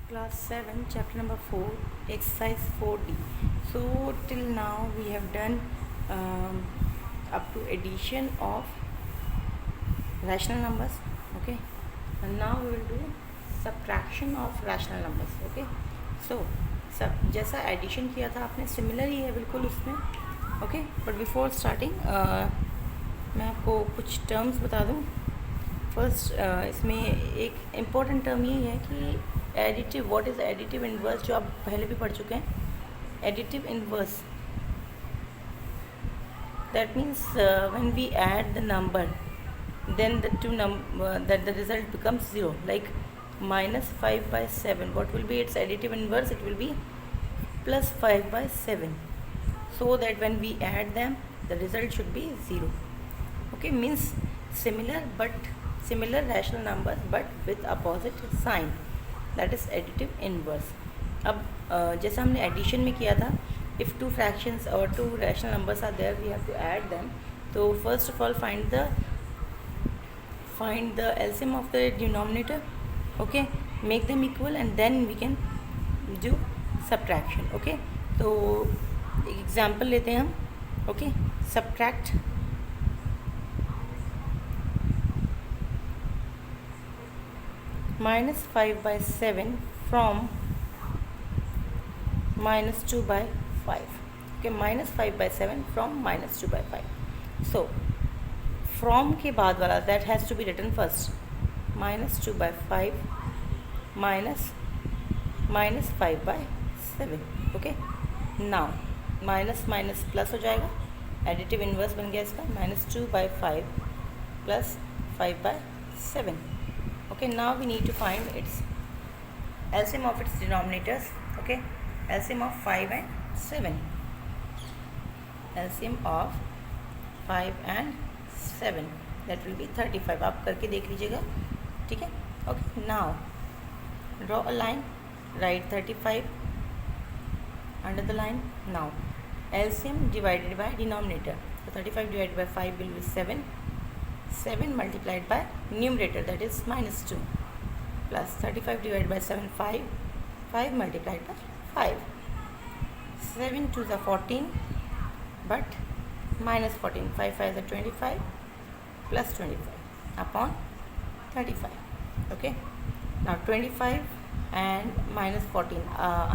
Class 7, chapter number 4, exercise 4D. So till now we have done up to addition of rational numbers. Okay, and now we will do subtraction of rational numbers. Okay, so सब जैसा addition किया था आपने similar ही है बिल्कुल उसमें. Okay, but before starting मैं आपको कुछ टर्म्स बता दूं. फर्स्ट इसमें एक इम्पॉर्टेंट टर्म ये है कि additive. What is additive inverse, जो आप पहले भी पढ़ चुके हैं. Additive inverse, that means when we add the number, then the two that the result becomes 0, like minus 5 by 7. What will be its additive inverse? It will be plus 5 by 7, so that when we add them the result should be 0. Okay, means similar rational numbers but with opposite sign, that is additive inverse. अब जैसा हमने addition में किया था, if two fractions or two rational numbers are there, we have to add them. So first of all find the LCM of the denominator. Okay, make them equal and then we can do subtraction. Okay, तो example लेते हैं हम. Okay, subtract minus 5 by 7 from minus 2 by 5. Okay, minus 5 by 7 from minus 2 by 5. So from के बाद वाला that has to be written first. Minus 2 by 5 minus 5 by 7. Okay, now minus minus plus हो जाएगा, additive inverse बन गया इसका. minus 2 by 5 plus 5 by 7. Okay, now we need to find its LCM of its denominators. Okay, LCM of 5 and 7. LCM of 5 and 7, that will be 35. आप करके देख लीजिएगा, ठीक है. Okay, now draw a line, write 35 under the line. Now LCM divided by denominator. So 35 divided by 5 will be 7. 7 multiplied by numerator, that is minus 2, plus 35 divided by 7, 5. 5 multiplied by 5. 7 to the 14, but minus 14. 5 5 is 25 plus 25 upon 35. Okay, now 25 and minus 14,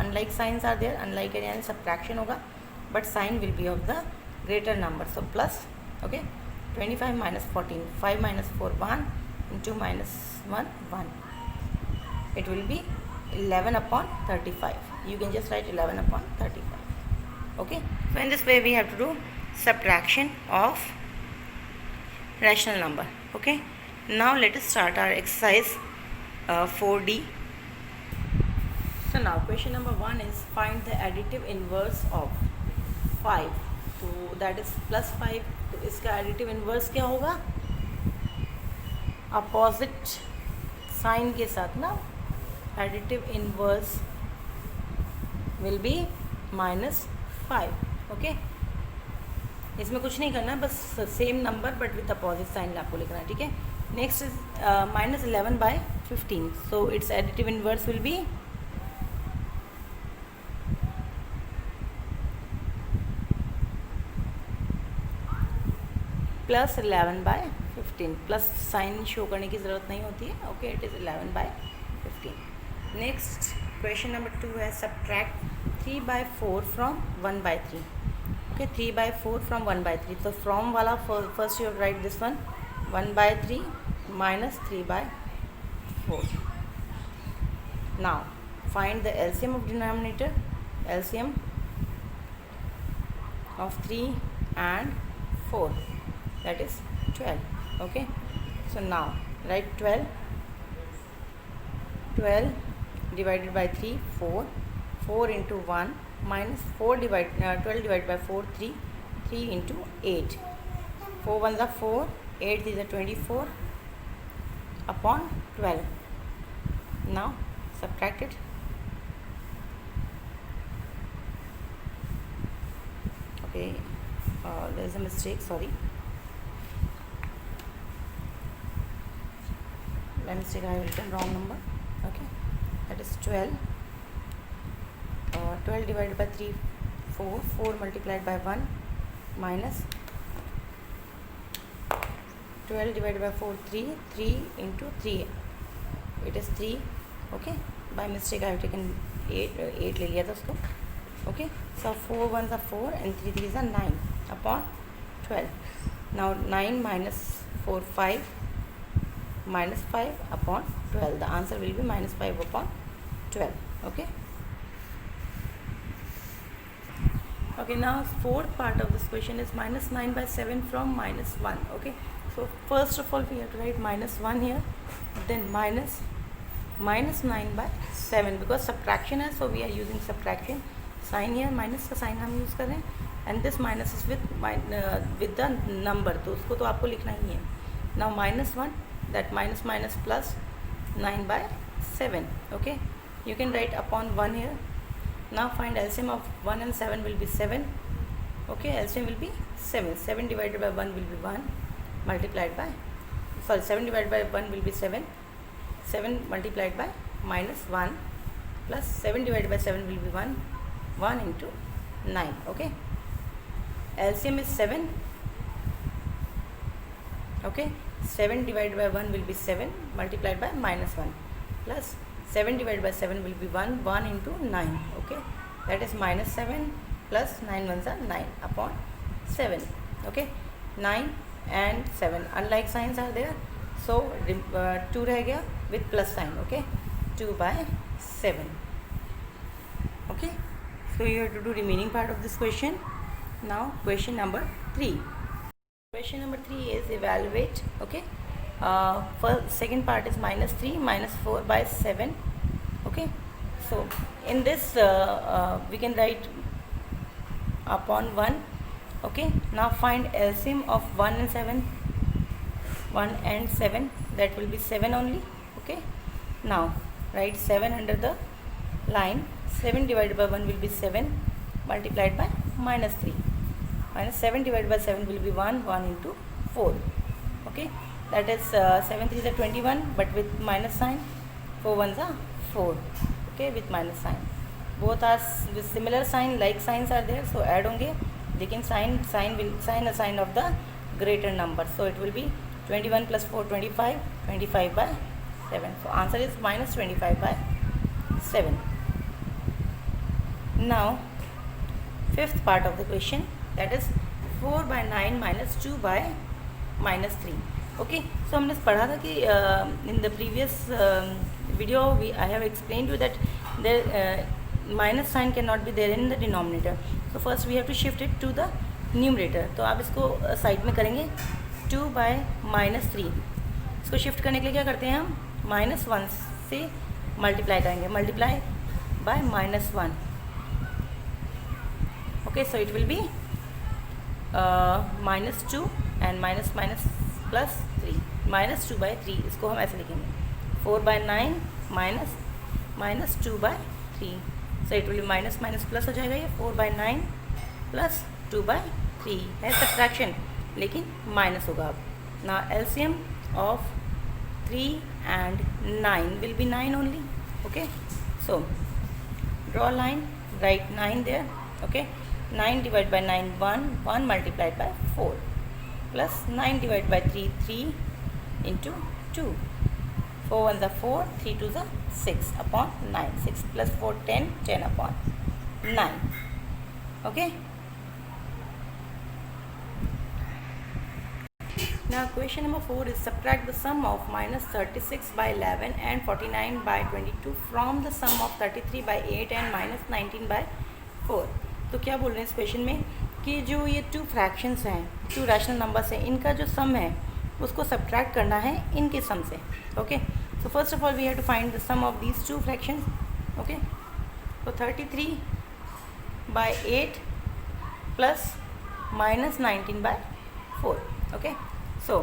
unlike signs are there. unlike यानी subtraction होगा, but sign will be of the greater number, so plus. Okay, 25 minus 14, 5 minus 4, 1, into minus 1, 1. It will be 11 upon 35. You can just write 11 upon 35. Okay, so in this way we have to do subtraction of rational number. Okay, now let us start our exercise 4D. So now question number 1 is find the additive inverse of 5. तो that is plus 5. तो इसका additive inverse क्या होगा? Opposite sign के साथ ना. Additive inverse will be minus 5. Okay, इसमें कुछ नहीं करना, बस same number but with opposite sign आपको लिखना है, ठीक है. Next is minus 11 by 15. So it's additive inverse will be plus 11 by 15. Plus sign show करने की ज़रूरत नहीं होती है. Okay, it is 11 by 15. Next question number 2 है subtract 3 by 4 from 1 by 3. Okay, 3 by 4 from 1 by 3. तो फ्रॉम वाला first you right this one, 1 by 3 minus 3 by 4. Now find the LCM of denominator. LCM of 3 and 4, that is 12. Okay, so now write 12 divided by 3, 4. 4 into 1 minus 12 divided by 4, 3. 3 into 8. 4 1s are 4, 8 is a 24 upon 12. Now subtract it. Okay, there is a mistake, sorry. By mistake I have written wrong number. Okay, that that is 12. 12 divided by 3, 4. 4 multiplied by 1 minus 12 divided by 4, 3. 3 into 3, it is 3. Okay, by mistake I have taken 8 ले लिया था उसको. Okay, so 4 1s are 4 and 3 3s are 9 upon 12. Now 9 minus 4, 5 minus 5 upon 12. The answer will be minus 5 upon 12. Okay. Okay, now fourth part of this question is minus 9 by 7 from minus 1. Okay, so first of all we have to write minus 1 here, then minus 9 by 7, because subtraction है, so we are using subtraction sign here. minus का sign हम use कर रहे हैं, and this minus is with the number, तो उसको तो आपको लिखना ही है. Now minus 1, that minus minus plus 9 by 7. Okay, you can write upon 1 here. Now find LCM of 1 and 7 will be 7. Okay, LCM will be 7. 7 divided by 1 will be 1 multiplied by, sorry, 7 divided by 1 will be 7. 7 multiplied by minus 1 plus 7 divided by 7 will be 1. 1 into 9. Okay, LCM is 7. Okay, 7 divided by 1 will be 7 multiplied by minus 1 plus 7 divided by 7 will be 1. 1 into 9. Okay, that is minus 7 plus 9 ones are 9 upon 7. Okay, 9 and 7 unlike signs are there, so 2 रह गया with plus sign. Okay, 2 by 7. Okay, so you have to do remaining part of this question. Now question number 3. Question number 3 is evaluate. Okay, first second part is minus 3 minus 4 by 7. Okay, so in this we can write upon 1. Okay, now find LCM of 1 and 7. 1 and 7, that will be 7 only. Okay, now write 7 under the line. 7 divided by 1 will be 7 multiplied by minus 3. Minus 7 divided by 7 will be 1. 1 into 4. Okay, that is 7 3s are 21, but with minus sign. 4 1s are 4. Okay, with minus sign. Both are with similar sign, like signs are there, so add होंगे, लेकिन sign will a sign of the greater number, so it will be 21 plus 4 25. 25 by 7. So answer is minus 25 by 7. Now fifth part of the question, that is 4 by 9 minus 2 by minus 3. Okay, so हमने पढ़ा था कि in the previous video I have explained to you that there minus sign cannot be there in the denominator. So first we have to shift it to the numerator. तो आप इसको side में करेंगे 2 by minus 3. इसको shift करने के लिए क्या करते हैं हम, minus 1 से मल्टीप्लाई करेंगे, multiply by minus 1. Okay, so it will be minus 2 and minus minus plus 3. minus 2 by 3, इसको हम ऐसे लिखेंगे 4 by 9 minus minus 2 by 3. So it will be minus minus plus हो जाएगा, ये 4 by 9 plus 2 by 3 है सब्ट्रैक्शन, लेकिन माइनस होगा अब. Now LCM of 3 and 9 will be 9 only. Okay, so draw a line, write 9 there. Okay, 9 divided by 9 1, 1 multiplied by 4 plus 9 divided by 3 3 into 2. 4 1s are 4, 3 2s are 6 upon 9. 6 plus 4 10, 10 upon 9. Okay, now question number 4 is subtract the sum of minus 36 by 11 and 49 by 22 from the sum of 33 by 8 and minus 19 by 4. तो क्या बोल रहे हैं इस question में कि जो ये 2 फ्रैक्शंस हैं, 2 रैशनल नंबर्स हैं, इनका जो सम है उसको सब्ट्रैक्ट करना है इनके सम से. Okay, so first of all we have to find the sum of these 2 fractions. Okay, तो 33 by 8 plus minus 19 by 4. Okay, so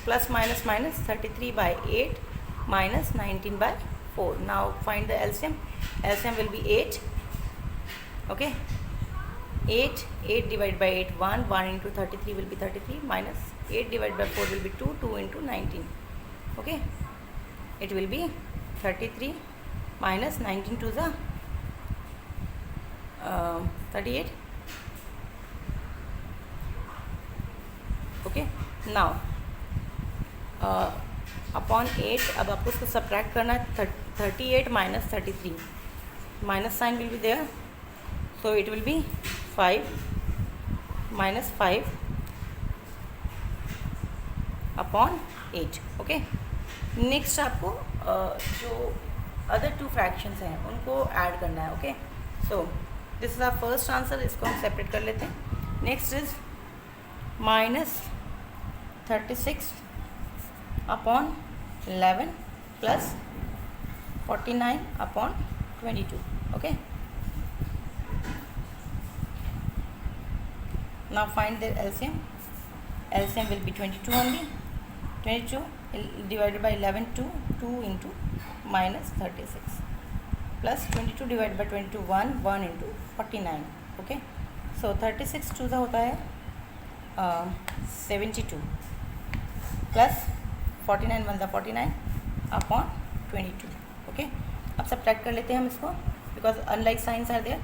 plus minus minus 33 by 8 minus 19 by 4. Now find the LCM. LCM will be 8. Okay, 8 divided by 8 1, 1 into 33 will be 33 minus 8 divided by 4 will be 2, 2 into 19. Okay, it will be 33 minus 19 to the 38. Okay, now upon 8, अब आपको उसको subtract करना है 38 minus 33. Minus sign will be there, so it will be 5 minus 5 upon 8. Okay, next आपको जो other 2 fractions हैं उनको add करना है. Okay, so this is our first answer, इसको हम सेपरेट कर लेते हैं. Next is minus 36 upon 11 plus 49 upon 22. Okay, now find their LCM. LCM will be 22 only. 22 divided by 11, 2 into minus 36 plus 22 divided by 22, 1 into 49. Okay, so 36 2 होता है 72 plus 49 1 49 upon 22. Okay, अब subtract कर लेते हैं हम इसको, because unlike signs are there.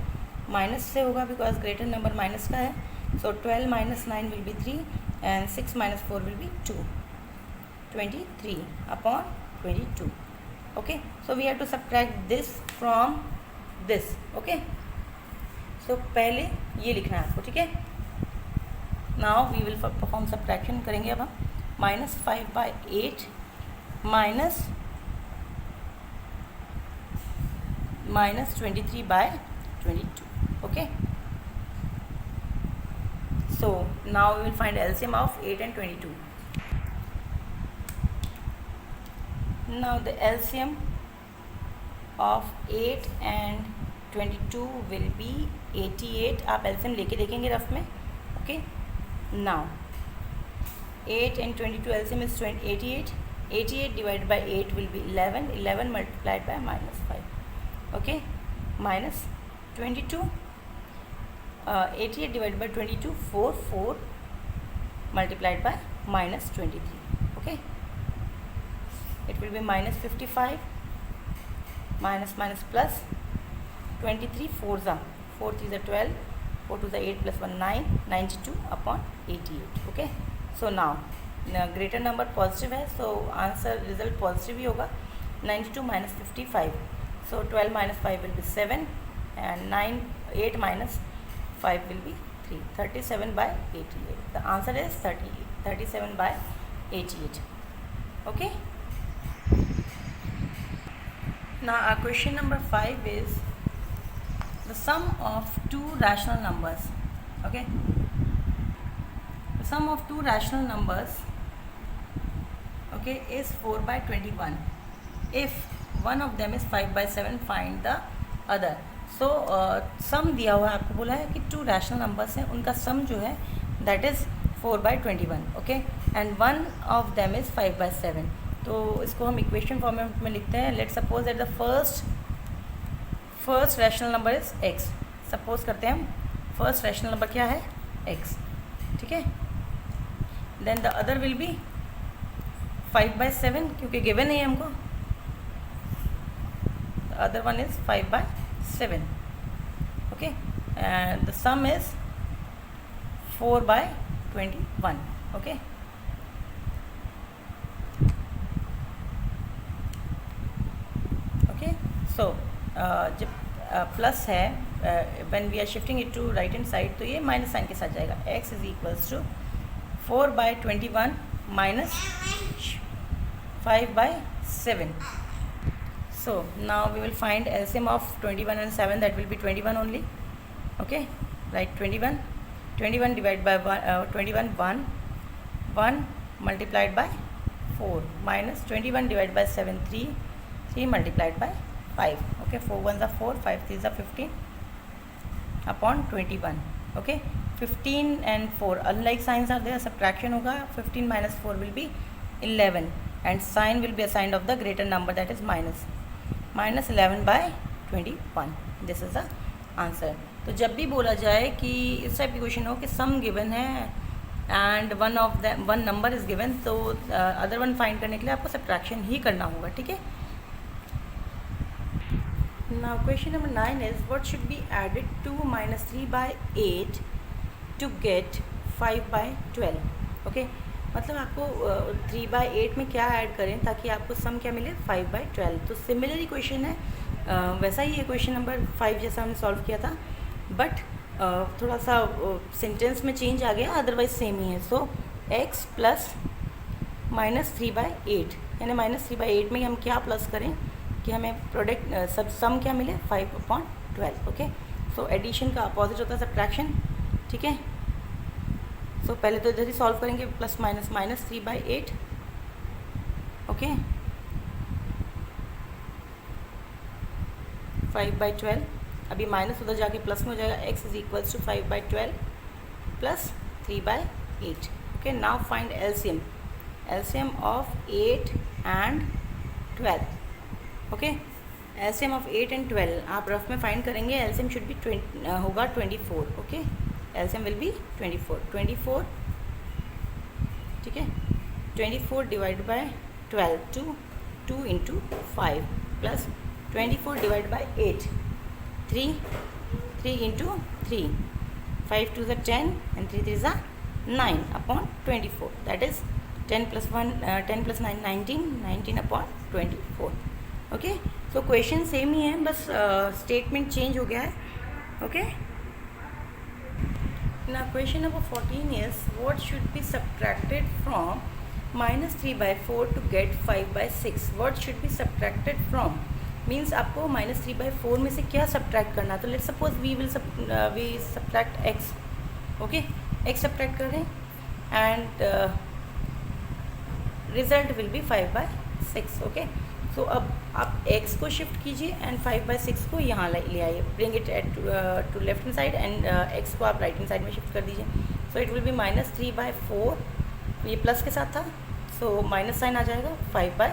Minus से होगा बिकॉज ग्रेटर नंबर माइनस का है. सो 12 minus 9 will be 3 and 6 minus 4 will be 2. 23 upon 22. Okay, so we have to subtract this from this. Okay, so पहले ये लिखना है आपको. ठीक है, now we will perform subtraction. करेंगे अब हम. -5/8 minus 23/22. Okay, so now we will find LCM of 8 and 22. Now the LCM of 8 and 22 will be 88. आप LCM लेके देखेंगे रफ में. Okay, now 8 and 22 LCM is 88. 88 divided by 8 will be 11. 11 multiplied by -5. Okay, minus 22. 88 divided by 22, 4 multiplied by -23. Okay, it will be -55 minus plus 23 4s are 4 3s are 12, 4 2s are 8 plus 1 9, 92 upon 88. Okay, so now greater number positive है, so answer result positive ही होगा. 92 minus 55, so 12 minus 5 will be 7 and 8 minus 5 will be 3. 37/88. The answer is 37/88. Okay, now our question number 5 is the sum of two rational numbers. Okay, the sum of two rational numbers, okay, is 4/21. If one of them is 5/7, find the other. So सम दिया हुआ है, आपको बोला है कि to rational numbers हैं, उनका सम जो है that is 4/21. Okay, and one of them is 5/7. तो इसको हम इक्वेशन फॉर्मेट में लिखते हैं. Let suppose that the first rational number is x. Suppose करते हैं हम फर्स्ट रैशनल नंबर क्या है, x. ठीक है, then the other will be 5/7 क्योंकि गिवन है हमको. The other one is 5/7. Okay, and the sum is 4/21. Okay, okay, so जब प्लस है when we are shifting it to right hand side तो ये माइनस साइन के साथ जाएगा. x is equals to 4/21 minus 5/7. So now we will find LCM of 21 and 7. That will be 21 only. Okay, write 21. 21 divided by 21 1 multiplied by 4 minus 21 divided by 7 3 multiplied by 5. Okay, 4 1s are 4, 5 3s are 15 upon 21. Okay, 15 and 4 unlike signs are there, subtraction होगा. 15 minus 4 will be 11 and sign will be assigned of the greater number, that is minus 11/21. This is the answer. तो जब भी बोला जाए कि इस type की question हो कि सम गिवन है and one number is given, तो अदर वन फाइंड करने के लिए आपको सब्ट्रैक्शन ही करना होगा. ठीक है, Now question number 9 is what should be added to minus 3 by 8 to get 5 by 12. Okay मतलब आपको 3 by 8 में क्या ऐड करें ताकि आपको सम क्या मिले 5 by 12. तो सिमिलर ही क्वेश्चन है, वैसा ही है क्वेश्चन नंबर 5 जैसा हमने सॉल्व किया था, बट थोड़ा सा सेंटेंस में चेंज आ गया, अदरवाइज सेम ही है. सो x प्लस माइनस 3 by 8 यानी माइनस 3 by 8 में हम क्या प्लस करें कि हमें प्रोडक्ट सब सम क्या मिले 5/12. ओके सो एडिशन का अपोजिट होता है सब्ट्रैक्शन. ठीक है, सो पहले तो इधर ही सॉल्व करेंगे, plus minus minus 3 by 8. Okay 5 by 12, अभी माइनस उधर जाके प्लस में हो जाएगा. x is equals to 5 by 12 plus 3 by 8. Okay now find LCM of 8 and 12. Okay LCM of 8 and 12 आप रफ में फाइंड करेंगे. एलसीएम शुड बी होगा 24. Okay LCM will be 24. ठीक है 24 divide by 12 2 into 5 plus 24 divide by 8 3 into 3 5 2 is 10 and 3 3 is 9 upon 24. That is 10 plus 9 19 upon 24. Okay so question same ही है, बस statement change हो गया है. ओके ना question number 14 is what should be subtracted from minus 3 by 4 to get 5 by 6. What should be subtracted from means आपको minus 3 by 4 में से क्या सब्ट्रैक्ट करना. तो let suppose we subtract x. Okay x subtract करें and result will be 5 by 6. Okay so अब आप x को शिफ्ट कीजिए एंड 5 by 6 को यहाँ ले आइए, bring it at to left hand side and x को आप राइट हैंड साइड में शिफ्ट कर दीजिए. So it will be minus 3 by 4, ये प्लस के साथ था, सो माइनस साइन आ जाएगा 5 by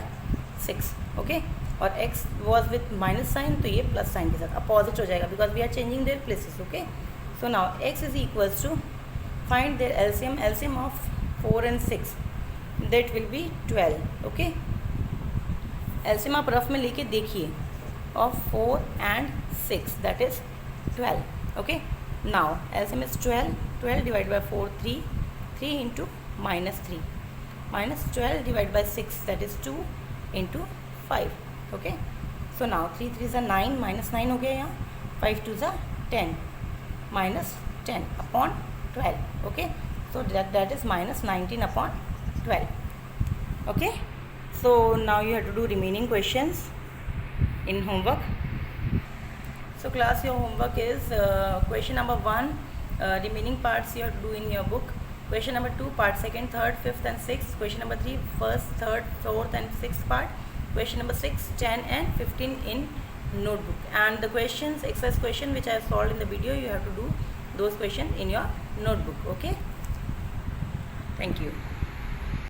6. ओके और x was with minus sign, तो ये प्लस साइन के साथ अपोजिट हो जाएगा because we are changing their places. Okay so now x is equals to find their LCM of 4 and 6, that will be 12. Okay LCM आप rough में लेके देखिए of 4 and 6, that is 12. Okay now LCM is 12 divide by 4 3 into minus 3 minus 12 divided by 6, that is 2 into 5. okay so now 3 3 is 9, minus 9 हो गया यहाँ, 5 2 is 10 minus 10 upon 12. okay so that is minus 19 upon 12. okay so now you have to do remaining questions in homework. So class, your homework is question number 1, remaining parts you have to do in your book. Question number 2 part 2nd, 3rd, 5th and 6th. Question number 3 1st, 3rd, 4th and 6th part. Question number 6 10 and 15 in notebook. And the questions, exercise question which I have solved in the video, you have to do those questions in your notebook. Okay, thank you.